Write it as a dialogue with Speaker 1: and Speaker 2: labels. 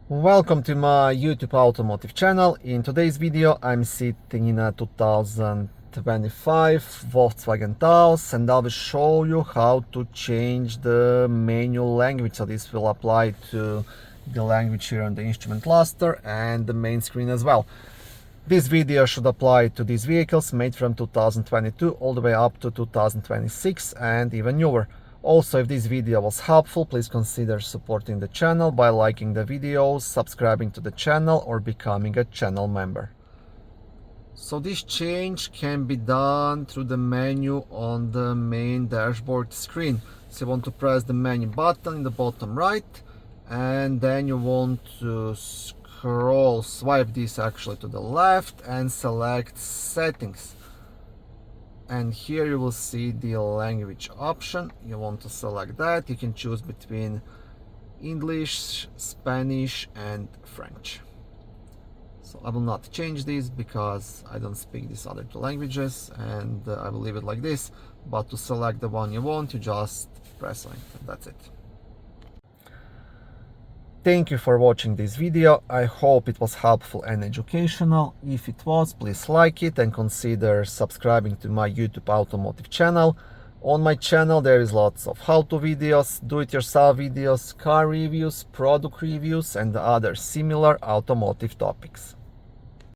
Speaker 1: Welcome to my YouTube automotive channel. In today's video I'm sitting in a 2025 Volkswagen Taos and I will show you how to change the menu language. So this will apply to the language here on the instrument cluster and the main screen as well. This video should apply to these vehicles made from 2022 all the way up to 2026 and even newer. Also, if this video was helpful, please consider supporting the channel by liking the videos, subscribing to the channel or becoming a channel member. So this change can be done through the menu on the main dashboard screen. So you want to press the menu button in the bottom right and then you want to swipe this actually to the left and select settings. And here you will see the language option. You want to select that. You can choose between English, Spanish and French. So I will not change this because I don't speak these other two languages and I will leave it like this. But to select the one you want, you just press on it and that's it. Thank you for watching this video. I hope it was helpful and educational. If it was, please like it and consider subscribing to my YouTube automotive channel. On my channel there is lots of how-to videos, do-it-yourself videos, car reviews, product reviews and other similar automotive topics.